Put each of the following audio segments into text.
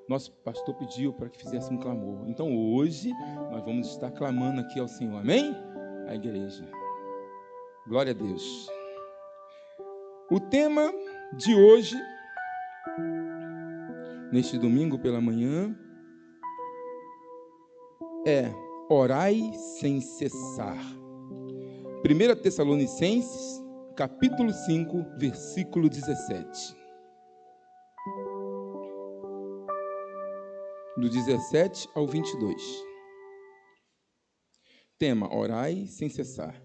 nosso pastor pediu para que fizesse um clamor. Então hoje nós vamos estar clamando aqui ao Senhor, amém? A igreja. Glória a Deus. O tema de hoje, neste domingo pela manhã, é orai sem cessar. 1 Tessalonicenses, capítulo 5, versículo 17. Do 17 ao 22. Tema, orai sem cessar.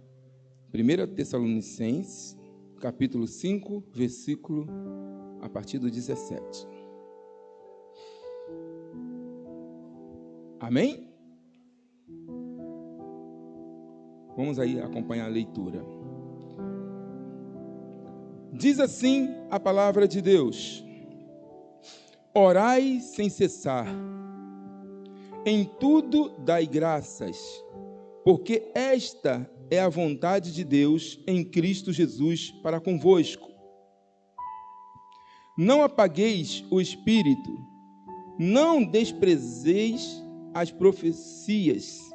1 Tessalonicenses, capítulo 5, versículo a partir do 17. Amém? Vamos aí acompanhar a leitura. Diz assim a palavra de Deus: orai sem cessar, em tudo dai graças, porque esta é a vontade de Deus em Cristo Jesus para convosco. Não apagueis o espírito, não desprezeis as profecias.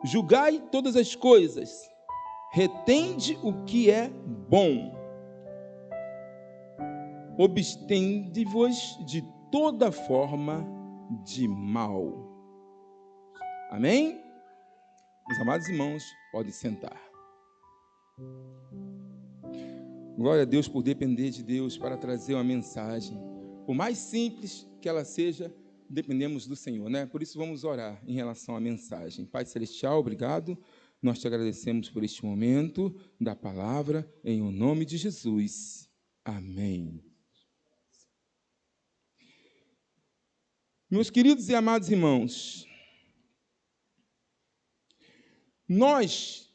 Julgai todas as coisas, retende o que é bom. Abstende-vos de toda forma de mal. Amém? Os amados irmãos podem sentar. Glória a Deus por depender de Deus para trazer uma mensagem. Por mais simples que ela seja, dependemos do Senhor, né? Por isso vamos orar em relação à mensagem. Pai Celestial, obrigado. Nós te agradecemos por este momento da palavra, em o nome de Jesus. Amém. Meus queridos e amados irmãos, nós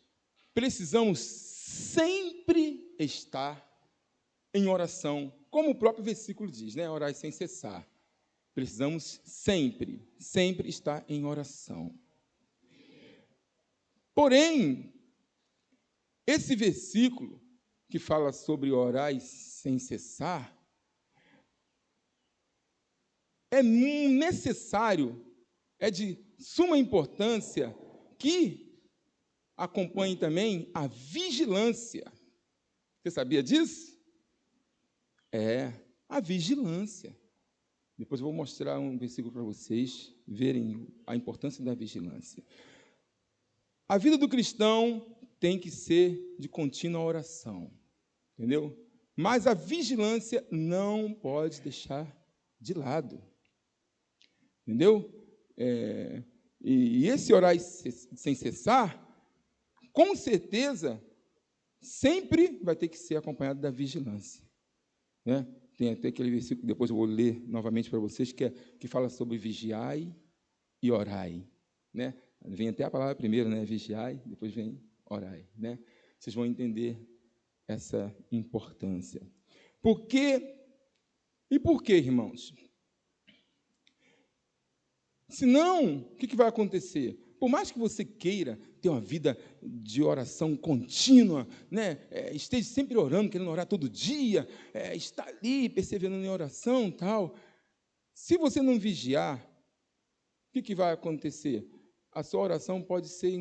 precisamos sempre estar em oração, como o próprio versículo diz, né? Orar sem cessar. Precisamos sempre estar em oração. Porém, esse versículo que fala sobre orar sem cessar, é necessário, é de suma importância que acompanhe também a vigilância. Você sabia disso? É, a vigilância. Depois eu vou mostrar um versículo para vocês verem a importância da vigilância. A vida do cristão tem que ser de contínua oração, entendeu? Mas a vigilância não pode deixar de lado, entendeu? E esse orar sem cessar, com certeza, sempre vai ter que ser acompanhado da vigilância, né? Tem até aquele versículo, depois eu vou ler novamente para vocês, que fala sobre vigiai e orai, né? Vem até a palavra primeiro, né? Vigiai, depois vem orai, né? Vocês vão entender essa importância. Por quê? E por quê, irmãos? Senão, o que vai acontecer? Por mais que você queira ter uma vida de oração contínua, né? Esteja sempre orando, querendo orar todo dia, está ali perseverando em oração, tal. Se você não vigiar, o que vai acontecer? A sua oração pode se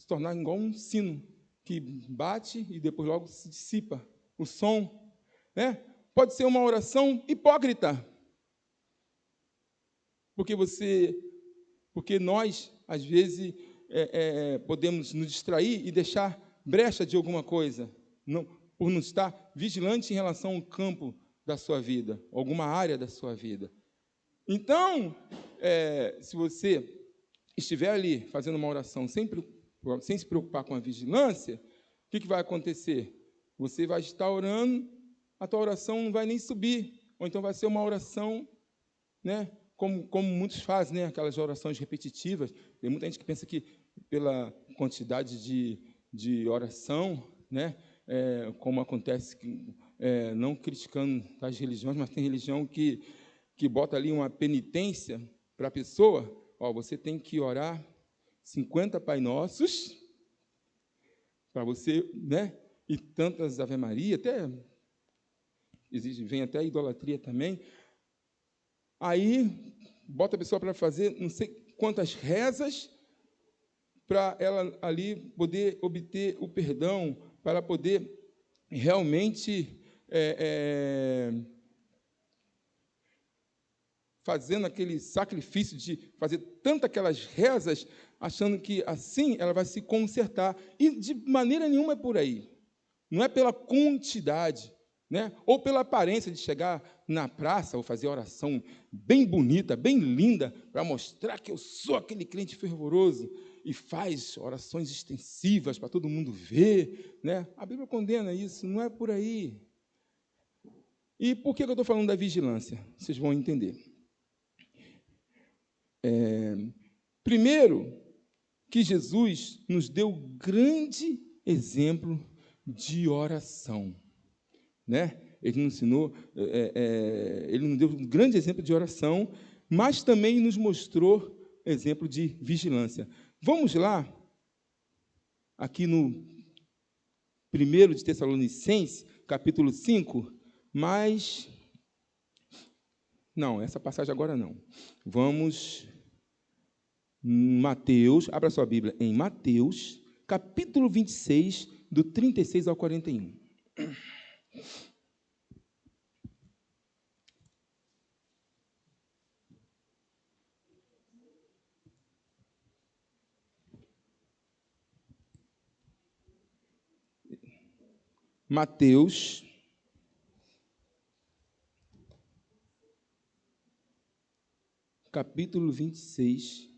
tornar igual um sino, que bate e depois logo se dissipa o som, né? Pode ser uma oração hipócrita, porque nós, às vezes, podemos nos distrair e deixar brecha de alguma coisa, por não estar vigilante em relação ao campo da sua vida, alguma área da sua vida. Então, se você estiver ali fazendo uma oração sem se preocupar com a vigilância, o que vai acontecer? Você vai estar orando, a tua oração não vai nem subir, ou então vai ser uma oração, né? Como muitos fazem, né? Aquelas orações repetitivas. Tem muita gente que pensa que pela quantidade de oração, né? Como acontece, não criticando as religiões, mas tem religião que bota ali uma penitência para a pessoa. Você tem que orar 50 Pai Nossos para você, né? E tantas Ave Maria, vem até a idolatria também. Aí, bota a pessoa para fazer não sei quantas rezas para ela ali poder obter o perdão, para poder realmente fazendo aquele sacrifício de fazer tantas aquelas rezas, achando que assim ela vai se consertar. E de maneira nenhuma é por aí. Não é pela quantidade, né? Ou pela aparência de chegar na praça ou fazer oração bem bonita, bem linda, para mostrar que eu sou aquele crente fervoroso e faz orações extensivas para todo mundo ver, né? A Bíblia condena isso, não é por aí. E por que eu estou falando da vigilância? Vocês vão entender. Primeiro, que Jesus nos deu grande exemplo de oração, né? Ele nos ensinou, ele nos deu um grande exemplo de oração, mas também nos mostrou exemplo de vigilância. Vamos lá, aqui no 1 de Tessalonicenses, capítulo 5, mas... Não, essa passagem agora não. Vamos... Mateus, abra sua Bíblia em Mateus, capítulo 26, do 36 ao 41. Mateus, capítulo 26,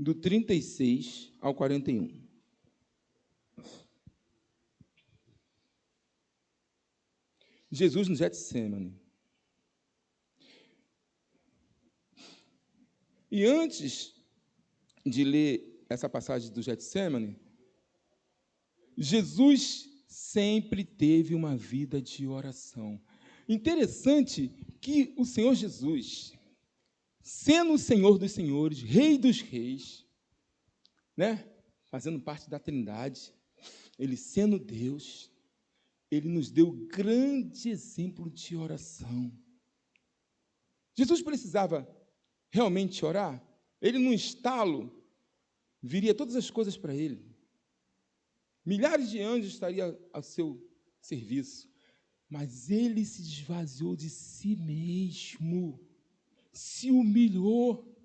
do 36 ao 41. Jesus no Getsemane. E antes de ler essa passagem do Getsemane, Jesus sempre teve uma vida de oração. Interessante que o Senhor Jesus, sendo o Senhor dos senhores, Rei dos reis, né, fazendo parte da Trindade, ele sendo Deus, ele nos deu grande exemplo de oração. Jesus precisava realmente orar? Ele, num estalo, viria todas as coisas para ele. Milhares de anjos estariam ao seu serviço. Mas ele se esvaziou de si mesmo, se humilhou,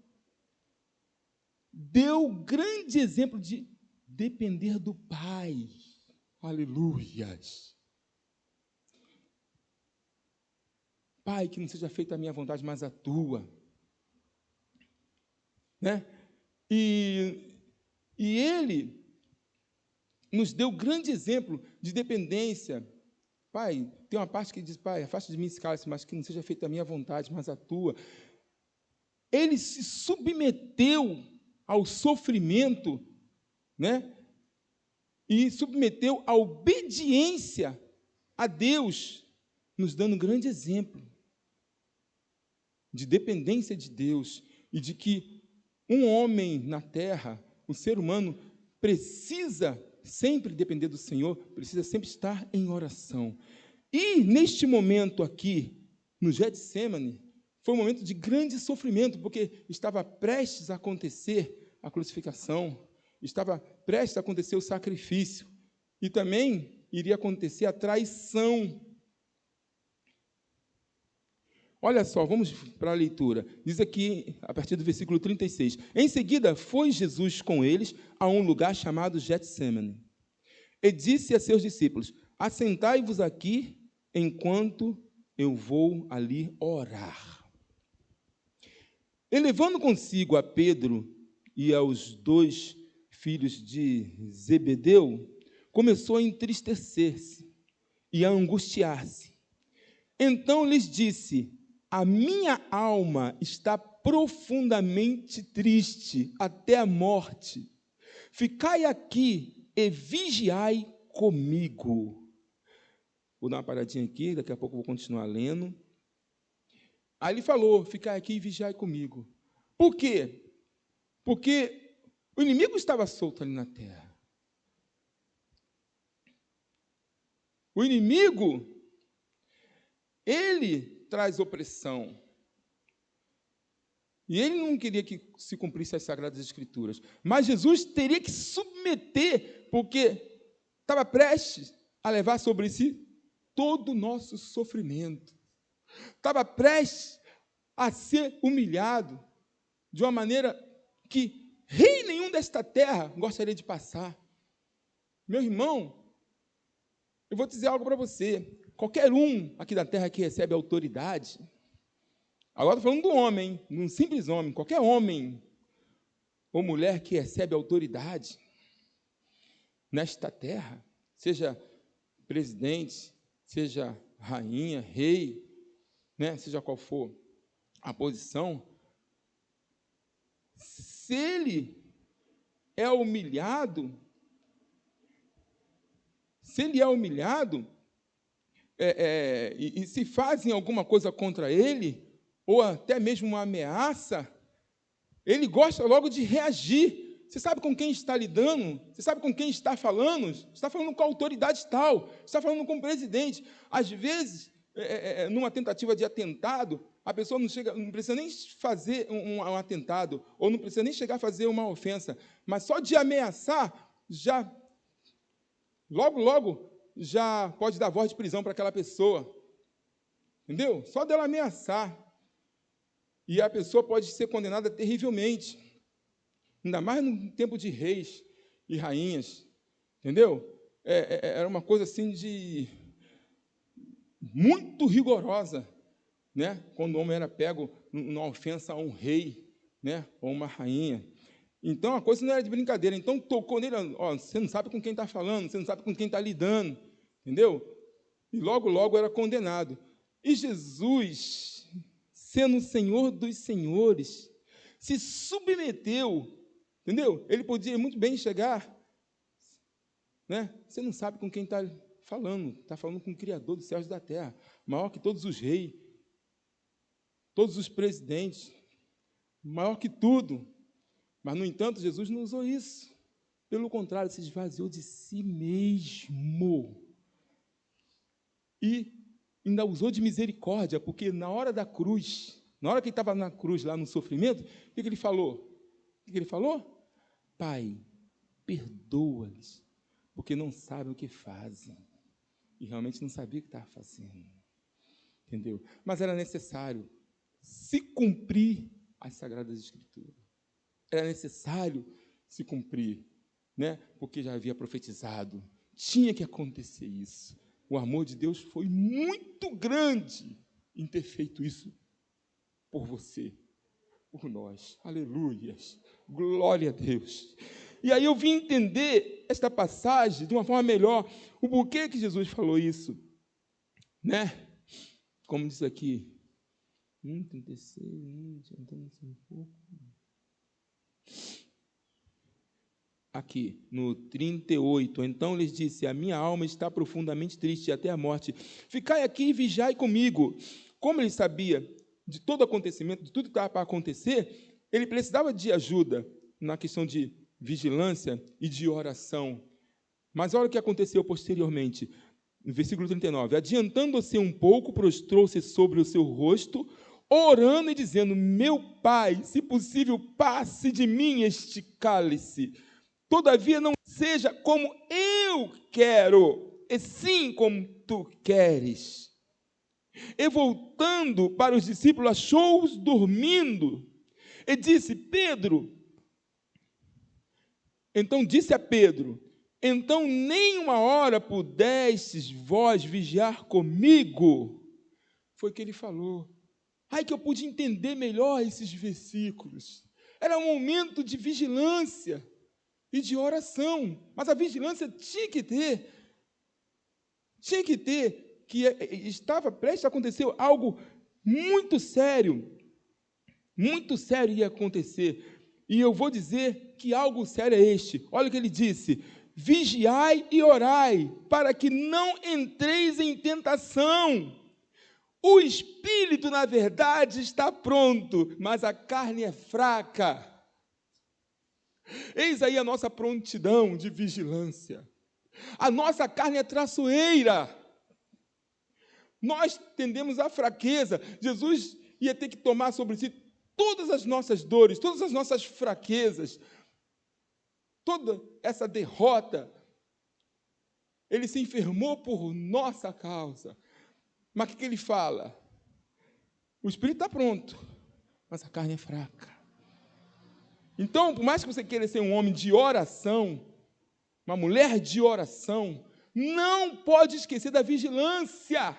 deu grande exemplo de depender do Pai. Aleluias. Pai, que não seja feita a minha vontade, mas a tua. Né? E ele nos deu grande exemplo de dependência. Pai, tem uma parte que diz, Pai, afasta de mim esse cálice, mas que não seja feita a minha vontade, mas a tua. Ele se submeteu ao sofrimento, né? E submeteu à obediência a Deus, nos dando um grande exemplo de dependência de Deus e de que um homem na terra, o ser humano, precisa sempre depender do Senhor, precisa sempre estar em oração. E, neste momento aqui, no Getsemane, foi um momento de grande sofrimento, porque estava prestes a acontecer a crucificação, estava prestes a acontecer o sacrifício, e também iria acontecer a traição. Olha só, vamos para a leitura. Diz aqui, a partir do versículo 36. Em seguida, foi Jesus com eles a um lugar chamado Getsemane. E disse a seus discípulos, assentai-vos aqui, enquanto eu vou ali orar. Elevando consigo a Pedro e aos 2 filhos de Zebedeu, começou a entristecer-se e a angustiar-se. Então lhes disse, a minha alma está profundamente triste até a morte. Ficai aqui e vigiai comigo. Vou dar uma paradinha aqui, daqui a pouco eu vou continuar lendo. Aí ele falou, ficai aqui e vigiai comigo. Por quê? Porque o inimigo estava solto ali na terra. O inimigo, ele traz opressão. E ele não queria que se cumprisse as Sagradas Escrituras. Mas Jesus teria que submeter, porque estava prestes a levar sobre si todo o nosso sofrimento. Estava prestes a ser humilhado de uma maneira que rei nenhum desta terra gostaria de passar. Meu irmão, eu vou dizer algo para você. Qualquer um aqui da terra que recebe autoridade, agora estou falando do homem, de um simples homem, qualquer homem ou mulher que recebe autoridade nesta terra, seja presidente, seja rainha, rei, né, seja qual for a posição, se ele é humilhado, e se fazem alguma coisa contra ele, ou até mesmo uma ameaça, ele gosta logo de reagir. Você sabe com quem está lidando? Você sabe com quem está falando? Está falando com a autoridade tal, está falando com o presidente. Às vezes, numa tentativa de atentado, a pessoa não precisa nem fazer um atentado, ou não precisa nem chegar a fazer uma ofensa, mas só de ameaçar, logo, já pode dar voz de prisão para aquela pessoa. Entendeu? Só dela ameaçar. E a pessoa pode ser condenada terrivelmente. Ainda mais no tempo de reis e rainhas. Entendeu? Era uma coisa assim muito rigorosa, né? Quando o homem era pego numa ofensa a um rei, né? Ou uma rainha. Então, a coisa não era de brincadeira. Então, tocou nele, ó, você não sabe com quem está falando, você não sabe com quem está lidando, entendeu? E logo era condenado. E Jesus, sendo o Senhor dos senhores, se submeteu, entendeu? Ele podia muito bem chegar, né? Você não sabe com quem está falando com o Criador dos céus e da terra, maior que todos os reis, todos os presidentes, maior que tudo. Mas, no entanto, Jesus não usou isso. Pelo contrário, se esvaziou de si mesmo. E ainda usou de misericórdia, porque na hora da cruz, na hora que ele estava na cruz, lá no sofrimento, o que ele falou? O que ele falou? Pai, perdoa-lhes, porque não sabem o que fazem. E realmente não sabia o que estava fazendo. Entendeu? Mas era necessário se cumprir as Sagradas Escrituras. Era necessário se cumprir, né? Porque já havia profetizado. Tinha que acontecer isso. O amor de Deus foi muito grande em ter feito isso por você, por nós. Aleluias. Glória a Deus. E aí eu vim entender esta passagem de uma forma melhor. O porquê que Jesus falou isso, né? Como diz aqui, 36, adiantando um pouco. Aqui, no 38, então lhes disse, a minha alma está profundamente triste até a morte. Ficai aqui e vigiai comigo. Como ele sabia de todo acontecimento, de tudo que estava para acontecer, ele precisava de ajuda na questão de vigilância e de oração. Mas olha o que aconteceu posteriormente. No versículo 39, adiantando-se um pouco, prostrou-se sobre o seu rosto, orando e dizendo, meu Pai, se possível, passe de mim este cálice. Todavia não seja como eu quero, e sim como tu queres. E voltando para os discípulos, achou-os dormindo, e disse, então disse a Pedro, então nem uma hora pudestes vós vigiar comigo? Foi o que ele falou. Ai, que eu pude entender melhor esses versículos. Era um momento de vigilância e de oração, mas a vigilância tinha que ter, que estava prestes a acontecer algo muito sério ia acontecer, e eu vou dizer que algo sério é este. Olha o que ele disse, vigiai e orai, para que não entreis em tentação. O espírito, na verdade, está pronto, mas a carne é fraca. Eis aí a nossa prontidão de vigilância. A nossa carne é traiçoeira. Nós tendemos à fraqueza. Jesus ia ter que tomar sobre si todas as nossas dores, todas as nossas fraquezas, toda essa derrota. Ele se enfermou por nossa causa. Mas o que ele fala? O espírito está pronto, mas a carne é fraca. Então, por mais que você queira ser um homem de oração, uma mulher de oração, não pode esquecer da vigilância.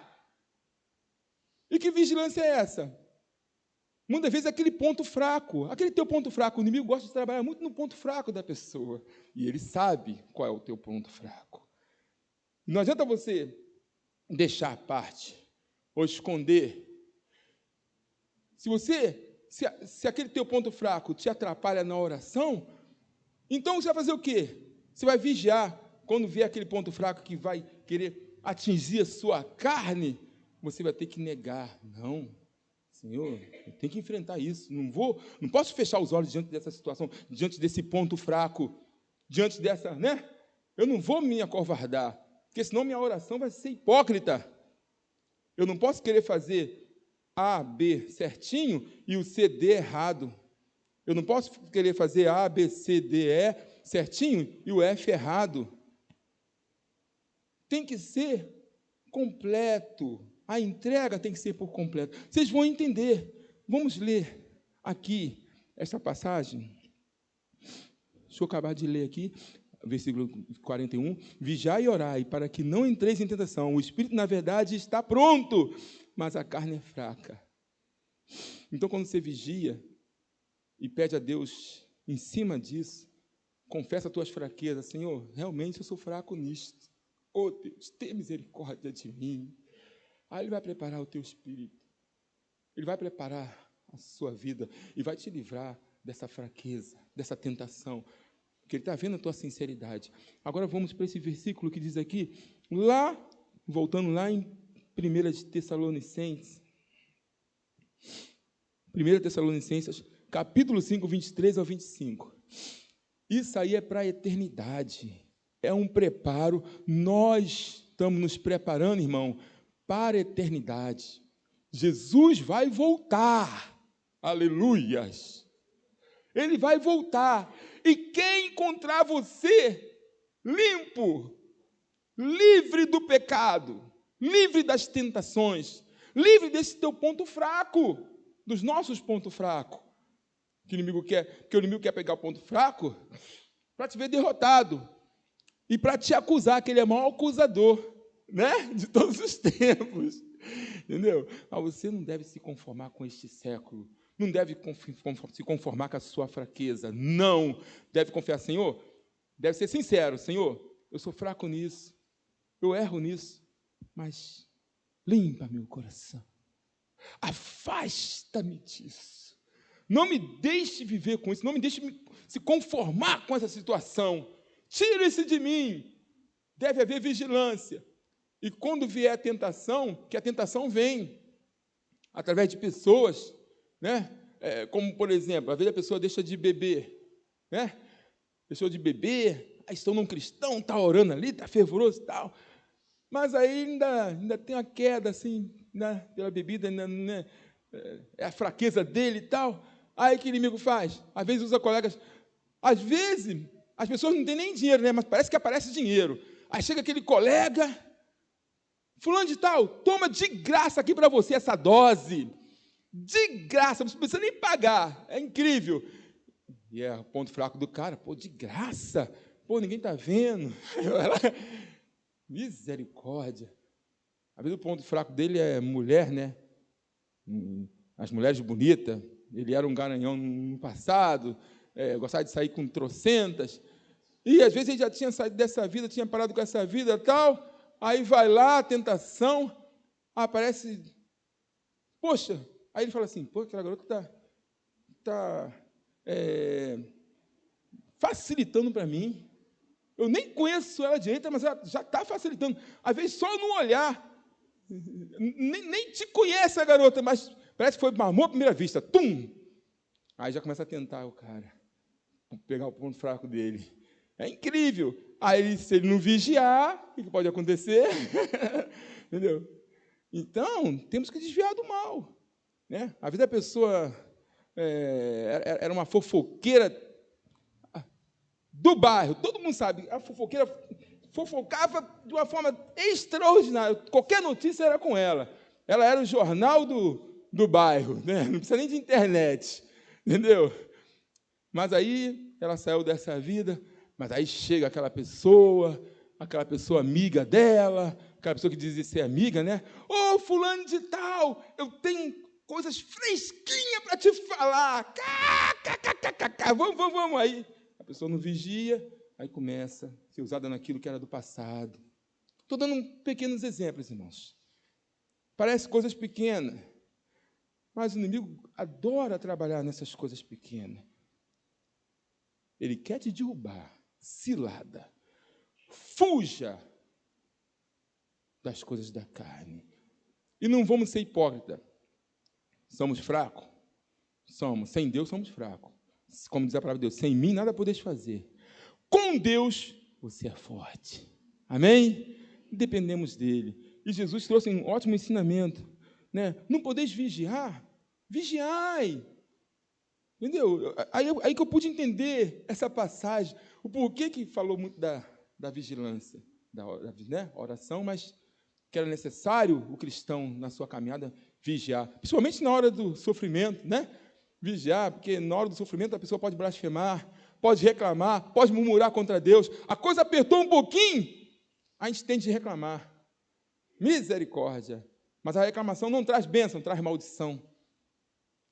E que vigilância é essa? Muitas vezes é aquele ponto fraco, aquele teu ponto fraco. O inimigo gosta de trabalhar muito no ponto fraco da pessoa. E ele sabe qual é o teu ponto fraco. Não adianta você deixar à parte ou esconder. Se aquele teu ponto fraco te atrapalha na oração, então você vai fazer o quê? Você vai vigiar. Quando vier aquele ponto fraco que vai querer atingir a sua carne, você vai ter que negar. Não, Senhor, eu tenho que enfrentar isso. Não posso fechar os olhos diante dessa situação, diante desse ponto fraco, diante dessa, né? Eu não vou me acovardar, porque senão minha oração vai ser hipócrita. Eu não posso querer fazer A, B certinho e o C, D errado. Eu não posso querer fazer A, B, C, D, E certinho e o F errado. Tem que ser completo. A entrega tem que ser por completo. Vocês vão entender. Vamos ler aqui essa passagem. Deixa eu acabar de ler aqui, versículo 41. Vigiai e orai, para que não entreis em tentação. O espírito, na verdade, está pronto, mas a carne é fraca. Então, quando você vigia e pede a Deus, em cima disso, confessa as tuas fraquezas. Senhor, realmente eu sou fraco nisto. Oh, Deus, tenha misericórdia de mim. Aí Ele vai preparar o teu espírito. Ele vai preparar a sua vida e vai te livrar dessa fraqueza, dessa tentação, porque Ele está vendo a tua sinceridade. Agora vamos para esse versículo que diz aqui, voltando lá em 1 Tessalonicenses, capítulo 5, 23 ao 25. Isso aí é para a eternidade. É um preparo. Nós estamos nos preparando, irmão, para a eternidade. Jesus vai voltar. Aleluias. Ele vai voltar. E quem encontrar você limpo, livre do pecado, livre das tentações, livre desse teu ponto fraco, dos nossos pontos fracos, que o inimigo quer pegar o ponto fraco para te ver derrotado e para te acusar, que ele é o maior acusador, né, de todos os tempos, entendeu? Mas você não deve se conformar com este século, não deve se conformar com a sua fraqueza, não, deve confiar, Senhor, deve ser sincero, Senhor, eu sou fraco nisso, eu erro nisso, mas limpa meu coração, afasta-me disso, não me deixe viver com isso, não me deixe se conformar com essa situação, tira isso de mim. Deve haver vigilância. E quando vier a tentação, que a tentação vem através de pessoas, né? Como, por exemplo, às vezes a pessoa deixa de beber, né? Deixou de beber, aí estão num cristão, está orando ali, está fervoroso e tal, mas aí ainda tem uma queda, assim, né, pela bebida, né, é a fraqueza dele e tal. Aí o que o inimigo faz? Às vezes usa colegas, às vezes as pessoas não têm nem dinheiro, né, mas parece que aparece dinheiro. Aí chega aquele colega, fulano de tal, toma de graça aqui para você essa dose, de graça, você não precisa nem pagar, é incrível. E é o ponto fraco do cara, pô, de graça, pô, ninguém está vendo. Misericórdia. Às vezes o ponto fraco dele é mulher, né? As mulheres bonitas. Ele era um garanhão no passado, gostava de sair com trocentas. E às vezes ele já tinha saído dessa vida, tinha parado com essa vida e tal. Aí vai lá, a tentação, aparece. Poxa, aí ele fala assim: pô, aquela garota está facilitando para mim. Eu nem conheço ela direita, mas ela já está facilitando. Às vezes só no olhar. Nem te conhece a garota, mas parece que foi amor à primeira vista. Tum! Aí já começa a tentar o cara, pegar o ponto fraco dele. É incrível. Aí, se ele não vigiar, o que pode acontecer? Entendeu? Então, temos que desviar do mal, né? A vida da pessoa era uma fofoqueira do bairro, todo mundo sabe, a fofoqueira fofocava de uma forma extraordinária, qualquer notícia era com ela. Ela era o jornal do bairro, né? Não precisa nem de internet, entendeu? Mas aí ela saiu dessa vida, mas aí chega aquela pessoa amiga dela, aquela pessoa que dizia ser amiga, né? Ô, fulano de tal, eu tenho coisas fresquinhas para te falar. Vamos aí. A pessoa não vigia, aí começa a ser usada naquilo que era do passado. Estou dando pequenos exemplos, irmãos. Parece coisas pequenas, mas o inimigo adora trabalhar nessas coisas pequenas. Ele quer te derrubar, cilada. Fuja das coisas da carne. E não vamos ser hipócritas. Somos fracos? Somos. Sem Deus, somos fracos. Como diz a palavra de Deus, sem mim nada podeis fazer. Com Deus, você é forte. Amém? Dependemos dele. E Jesus trouxe um ótimo ensinamento, né? Não podeis vigiar? Vigiai. Entendeu? Aí que eu pude entender essa passagem, o porquê que falou muito da vigilância, da oração, mas que era necessário o cristão, na sua caminhada, vigiar. Principalmente na hora do sofrimento, né? Vigiar, porque na hora do sofrimento a pessoa pode blasfemar, pode reclamar, pode murmurar contra Deus. A coisa apertou um pouquinho, a gente tem de reclamar. Misericórdia. Mas a reclamação não traz bênção, traz maldição.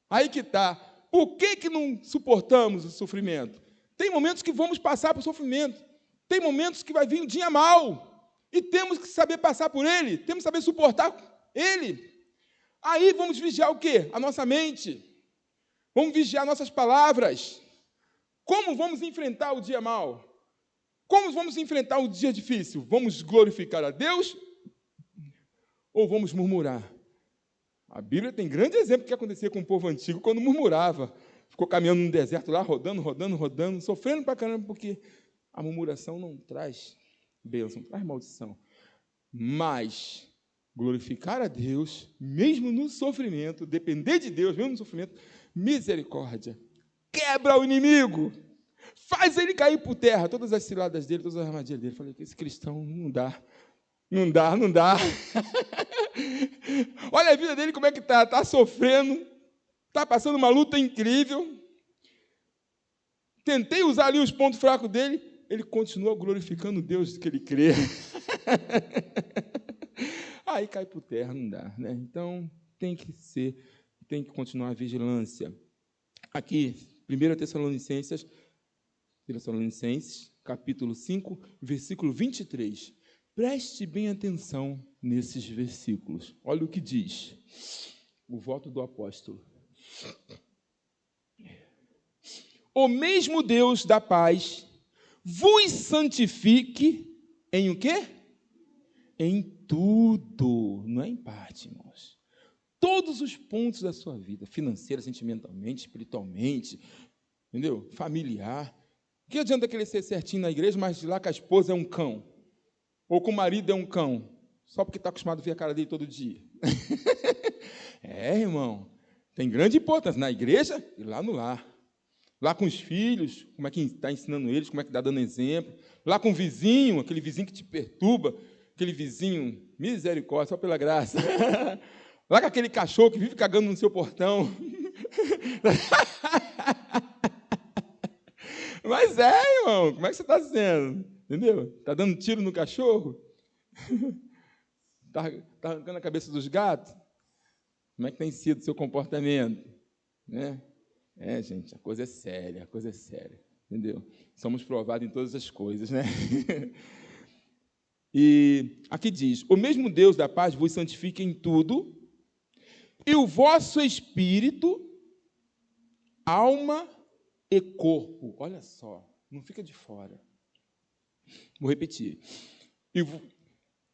Aí que está. Por que não suportamos o sofrimento? Tem momentos que vamos passar por sofrimento. Tem momentos que vai vir um dia mal. E temos que saber passar por ele. Temos que saber suportar ele. Aí vamos vigiar o quê? A nossa mente. Vamos vigiar nossas palavras. Como vamos enfrentar o dia mal? Como vamos enfrentar o dia difícil? Vamos glorificar a Deus? Ou vamos murmurar? A Bíblia tem grande exemplo do que acontecia com o povo antigo quando murmurava. Ficou caminhando no deserto lá, rodando, sofrendo pra caramba, porque a murmuração não traz bênção, traz maldição. Mas glorificar a Deus, mesmo no sofrimento, depender de Deus, mesmo no sofrimento, misericórdia. Quebra o inimigo. Faz ele cair por terra, todas as ciladas dele, todas as armadilhas dele. Falei que esse cristão não dá. Olha a vida dele como é que está. Está sofrendo, está passando uma luta incrível. Tentei usar ali os pontos fracos dele, ele continua glorificando Deus que ele crê. Aí cai por terra, não dá, né? Então, tem que continuar a vigilância. Aqui, 1 Tessalonicenses, capítulo 5, versículo 23. Preste bem atenção nesses versículos. Olha o que diz o voto do apóstolo. O mesmo Deus da paz vos santifique em o quê? Em tudo, não é em parte, irmãos. Todos os pontos da sua vida, financeira, sentimentalmente, espiritualmente, entendeu? Familiar. Que adianta querer ser certinho na igreja, mas lá com a esposa é um cão? Ou com o marido é um cão? Só porque está acostumado a ver a cara dele todo dia. Irmão, tem grande importância na igreja e lá no lar. Lá com os filhos, como é que está ensinando eles, como é que está dando exemplo. Lá com o vizinho, aquele vizinho que te perturba, aquele vizinho, misericórdia, só pela graça. Lá com aquele cachorro que vive cagando no seu portão. Mas irmão, como é que você está sendo? Entendeu? Está dando tiro no cachorro? Está arrancando a cabeça dos gatos? Como é que tem sido o seu comportamento? Né? Gente, a coisa é séria, entendeu? Somos provados em todas as coisas, né? E aqui diz, o mesmo Deus da paz vos santifique em tudo, e o vosso espírito, alma e corpo. Olha só, não fica de fora. Vou repetir.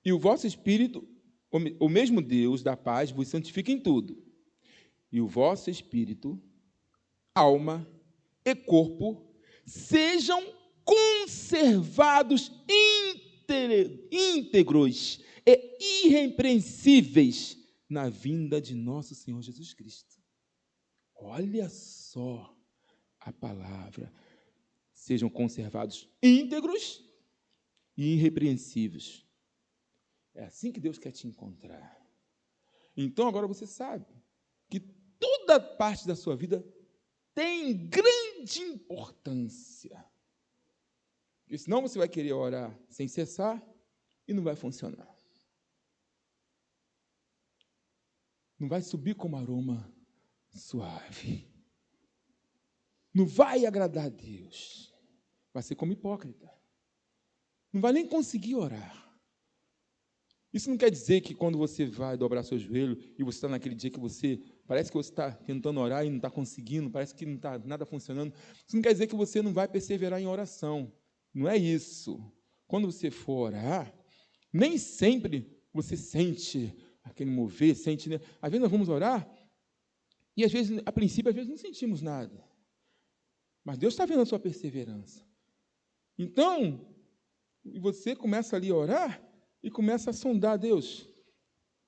E o vosso espírito, o mesmo Deus da paz vos santifique em tudo, e o vosso espírito, alma e corpo sejam conservados íntegros e irrepreensíveis na vinda de nosso Senhor Jesus Cristo. Olha só a palavra. Sejam conservados íntegros e irrepreensíveis. É assim que Deus quer te encontrar. Então, agora você sabe que toda parte da sua vida tem grande importância. Porque senão você vai querer orar sem cessar e não vai funcionar. Não vai subir como aroma suave. Não vai agradar a Deus. Vai ser como hipócrita. Não vai nem conseguir orar. Isso não quer dizer que quando você vai dobrar seu joelho e você está naquele dia que parece que você está tentando orar e não está conseguindo, parece que não está nada funcionando. Isso não quer dizer que você não vai perseverar em oração. Não é isso. Quando você for orar, nem sempre você sente aquele mover, sente, né? Às vezes nós vamos orar e às vezes, a princípio, não sentimos nada. Mas Deus está vendo a sua perseverança. Então, você começa ali a orar e começa a sondar Deus.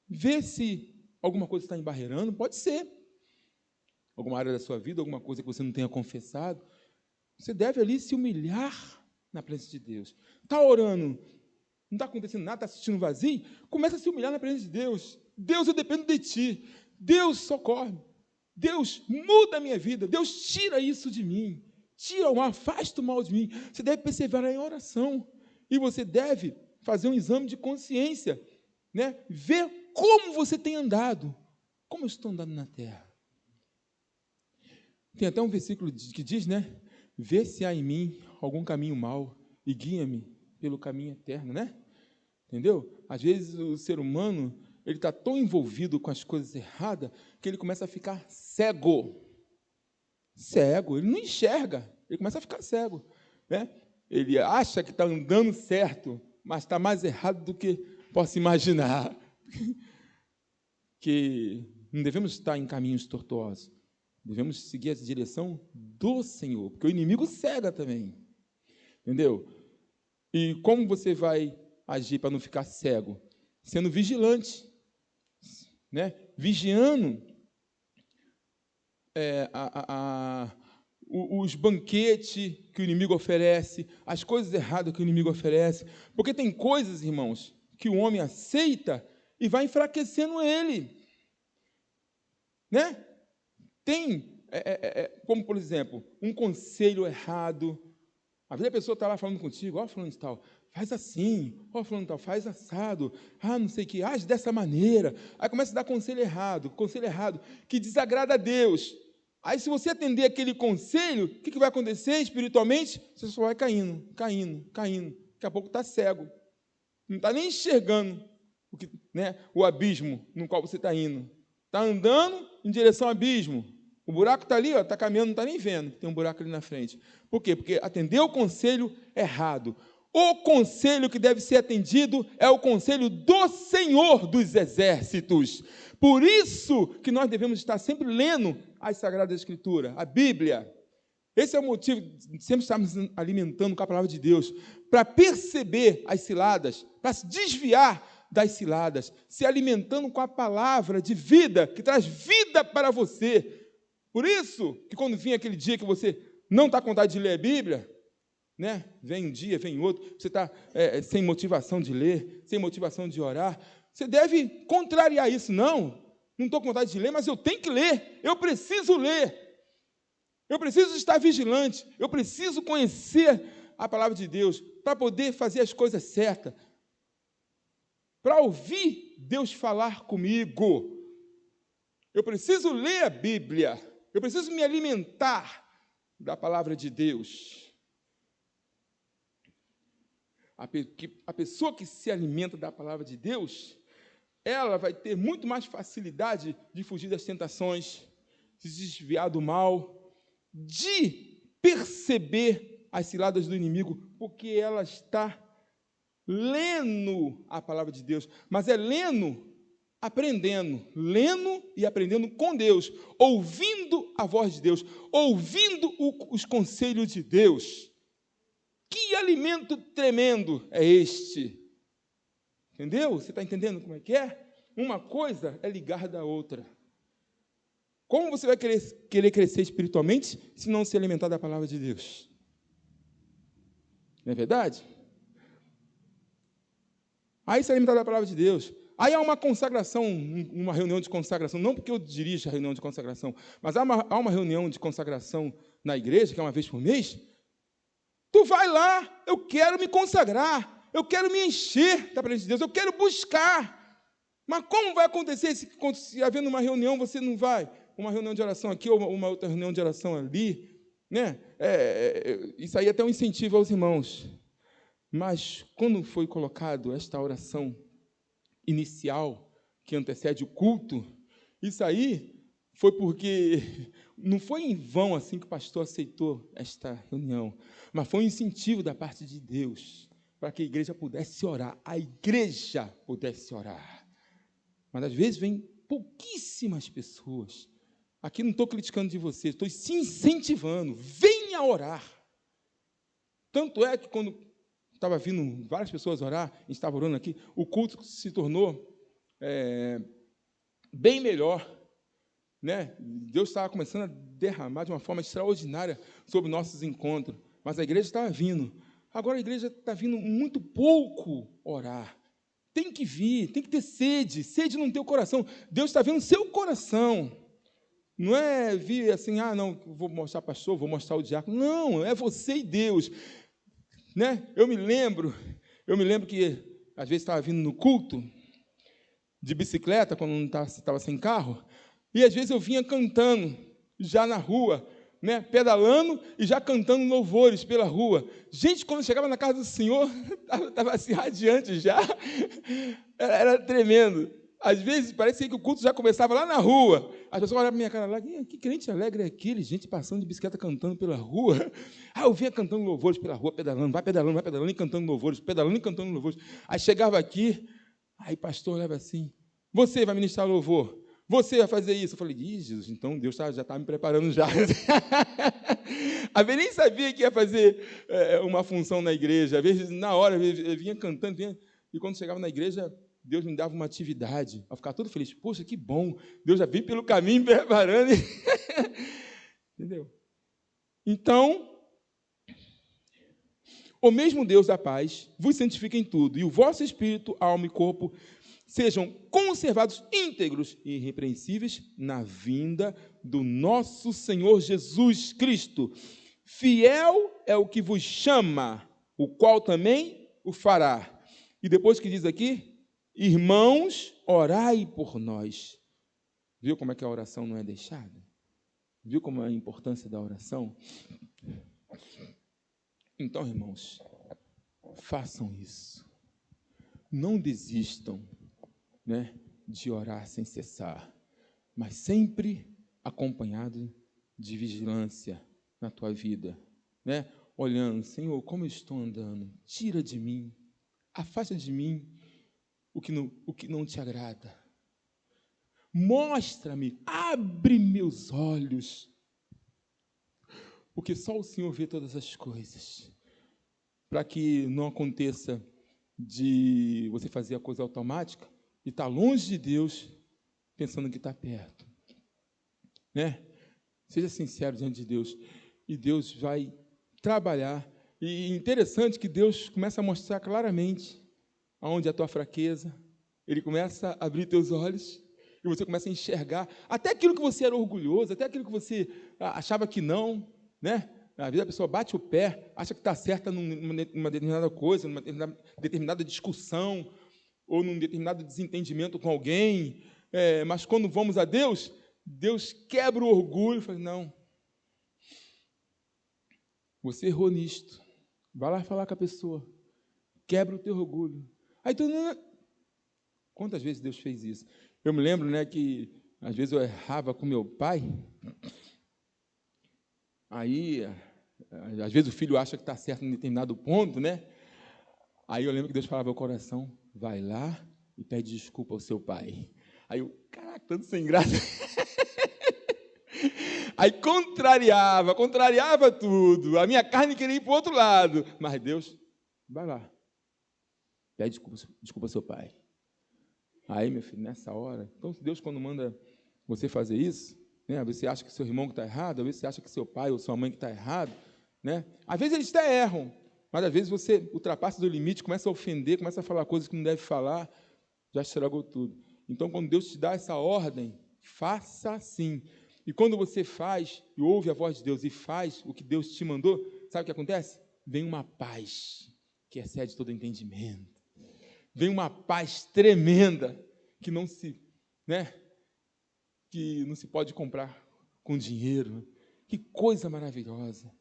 Vê se alguma coisa está embarreirando, pode ser. Alguma área da sua vida, alguma coisa que você não tenha confessado. Você deve ali se humilhar na presença de Deus. Está orando, não está acontecendo nada, está assistindo vazio, começa a se humilhar na presença de Deus. Deus, eu dependo de Ti. Deus, socorre. Deus, muda a minha vida. Deus, tira isso de mim. Tira o mal, afasta o mal de mim. Você deve perseverar em oração. E você deve fazer um exame de consciência, né? Ver como você tem andado. Como eu estou andando na terra. Tem até um versículo que diz, né? Vê se há em mim algum caminho mau e guia-me pelo caminho eterno, né? Entendeu? Às vezes o ser humano, ele está tão envolvido com as coisas erradas que ele começa a ficar cego. Cego, ele não enxerga, ele começa a ficar cego, né? Ele acha que está andando certo, mas está mais errado do que posso imaginar. Que não devemos estar em caminhos tortuosos, devemos seguir a direção do Senhor, porque o inimigo cega também, entendeu? E como você vai agir para não ficar cego? Sendo vigilante, né? Vigiando os banquetes que o inimigo oferece, as coisas erradas que o inimigo oferece, porque tem coisas, irmãos, que o homem aceita e vai enfraquecendo ele, né? Tem, como por exemplo, um conselho errado. Às vezes a pessoa está lá falando contigo, ó, falando de tal, faz assim, ó, falando de tal, faz assado, não sei o que, age dessa maneira. Aí começa a dar conselho errado, que desagrada a Deus. Aí, se você atender aquele conselho, o que vai acontecer espiritualmente? Você só vai caindo. Daqui a pouco está cego. Não está nem enxergando o abismo no qual você está indo. Está andando em direção ao abismo. O buraco está ali, está caminhando, não está nem vendo. Tem um buraco ali na frente. Por quê? Porque atendeu o conselho errado. O conselho que deve ser atendido é o conselho do Senhor dos Exércitos. Por isso que nós devemos estar sempre lendo as Sagradas Escrituras, a Bíblia. Esse é o motivo de sempre estarmos alimentando com a palavra de Deus, para perceber as ciladas, para se desviar das ciladas, se alimentando com a palavra de vida, que traz vida para você. Por isso que quando vem aquele dia que você não está com vontade de ler a Bíblia, né? Vem um dia, vem outro, você está sem motivação de ler, sem motivação de orar, você deve contrariar isso. Não estou com vontade de ler, mas eu tenho que ler, eu preciso ler, eu preciso estar vigilante, eu preciso conhecer a palavra de Deus, para poder fazer as coisas certas, para ouvir Deus falar comigo. Eu preciso ler a Bíblia, eu preciso me alimentar da palavra de Deus. A pessoa que se alimenta da palavra de Deus, ela vai ter muito mais facilidade de fugir das tentações, de se desviar do mal, de perceber as ciladas do inimigo, porque ela está lendo a palavra de Deus, mas aprendendo, lendo e aprendendo com Deus, ouvindo a voz de Deus, ouvindo os conselhos de Deus. Que alimento tremendo é este? Entendeu? Você está entendendo como é que é? uma coisa é ligada à outra. Como você vai querer crescer espiritualmente se não se alimentar da palavra de Deus? Não é verdade? Aí se alimentar da palavra de Deus. Aí há uma consagração, uma reunião de consagração, não porque eu dirijo a reunião de consagração, mas há uma reunião de consagração na igreja, que é uma vez por mês. Tu vai lá, eu quero me consagrar, eu quero me encher da presença de Deus, eu quero buscar. Mas como vai acontecer se havendo uma reunião, você não vai? Uma reunião de oração aqui, ou uma outra reunião de oração ali, né? Isso aí é até um incentivo aos irmãos. Mas quando foi colocado esta oração inicial, que antecede o culto, isso aí foi porque não foi em vão assim que o pastor aceitou esta reunião, mas foi um incentivo da parte de Deus, para que a igreja pudesse orar, Mas às vezes vem pouquíssimas pessoas. Aqui não estou criticando de você, estou se incentivando, venha orar. Tanto é que quando estava vindo várias pessoas orar, a gente estava orando aqui, o culto se tornou bem melhor, né? Deus estava começando a derramar de uma forma extraordinária sobre nossos encontros, mas a igreja estava vindo. Agora a igreja está vindo muito pouco orar. Tem que vir, tem que ter sede no teu coração. Deus está vendo o seu coração. Não é vir assim, não, vou mostrar pastor, vou mostrar o diácono. Não, é você e Deus. Né? Eu me lembro que às vezes estava vindo no culto de bicicleta, quando não estava sem carro, e às vezes eu vinha cantando, já na rua, né? Pedalando e já cantando louvores pela rua. Gente, quando chegava na casa do Senhor, estava assim, radiante já, era tremendo. Às vezes, parece que o culto já começava lá na rua. As pessoas olhavam para minha cara lá, que crente alegre é aquele, gente passando de bicicleta cantando pela rua. Eu vinha cantando louvores pela rua, pedalando, vai pedalando e cantando louvores, pedalando e cantando louvores. Aí chegava aqui, aí pastor olhava assim, você vai ministrar louvor, você vai fazer isso. Eu falei, Jesus, então Deus já está me preparando já. Às vezes nem sabia que ia fazer uma função na igreja. Às vezes, na hora, eu vinha cantando, e quando chegava na igreja, Deus me dava uma atividade, eu ficava todo feliz. Poxa, que bom, Deus já veio pelo caminho preparando. Entendeu? Então, o mesmo Deus da paz vos santifica em tudo, e o vosso espírito, alma e corpo sejam conservados íntegros e irrepreensíveis na vinda do nosso Senhor Jesus Cristo. Fiel é o que vos chama, o qual também o fará. E depois que diz aqui, irmãos, orai por nós. Viu como é que a oração não é deixada? Viu como é a importância da oração? Então, irmãos, façam isso. Não desistam, né, de orar sem cessar, mas sempre acompanhado de vigilância na tua vida, né? Olhando, Senhor, como eu estou andando? Tira de mim, afasta de mim o que não te agrada. Mostra-me, abre meus olhos, porque só o Senhor vê todas as coisas, para que não aconteça de você fazer a coisa automática e estar longe de Deus, pensando que está perto, né? Seja sincero diante de Deus, e Deus vai trabalhar. E interessante que Deus começa a mostrar claramente aonde é a tua fraqueza. Ele começa a abrir teus olhos e você começa a enxergar até aquilo que você era orgulhoso, até aquilo que você achava que não, né? Às vezes a pessoa bate o pé, acha que está certa numa determinada coisa, numa determinada discussão, ou num determinado desentendimento com alguém, mas quando vamos a Deus, Deus quebra o orgulho e fala, não, você errou nisto, vai lá falar com a pessoa, quebra o teu orgulho. Aí tu não... Quantas vezes Deus fez isso? Eu me lembro, né, que às vezes eu errava com meu pai, aí, às vezes o filho acha que está certo em determinado ponto, né? Aí eu lembro que Deus falava ao coração, vai lá e pede desculpa ao seu pai. Aí eu, caraca, tanto sem graça. Aí contrariava tudo. A minha carne queria ir para o outro lado. Mas Deus, vai lá, pede desculpa ao seu pai. Aí, meu filho, nessa hora, então Deus quando manda você fazer isso, né, às vezes você acha que seu irmão que está errado, às vezes você acha que seu pai ou sua mãe que está errado, né? Às vezes eles até erram, mas às vezes você ultrapassa do limite, começa a ofender, começa a falar coisas que não deve falar, já estragou tudo. Então, quando Deus te dá essa ordem, faça assim. E quando você faz, e ouve a voz de Deus e faz o que Deus te mandou, sabe o que acontece? Vem uma paz que excede todo entendimento. Vem uma paz tremenda que não se, né, que não se pode comprar com dinheiro. Que coisa maravilhosa.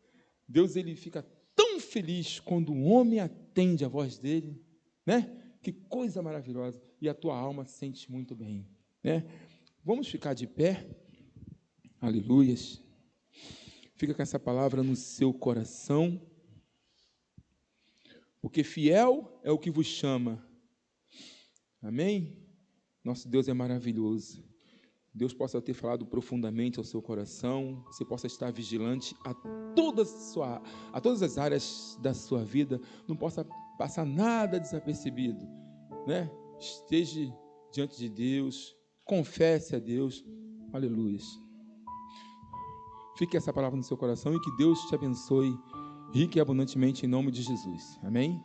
Deus, ele fica tão feliz quando o homem atende a voz dele, né? Que coisa maravilhosa. E a tua alma se sente muito bem, né? Vamos ficar de pé. Aleluias. Fica com essa palavra no seu coração. Porque fiel é o que vos chama. Amém? Nosso Deus é maravilhoso. Deus possa ter falado profundamente ao seu coração, você possa estar vigilante a todas as áreas da sua vida, não possa passar nada desapercebido, né? Esteja diante de Deus, confesse a Deus, aleluia. Fique essa palavra no seu coração e que Deus te abençoe rica e abundantemente em nome de Jesus, amém?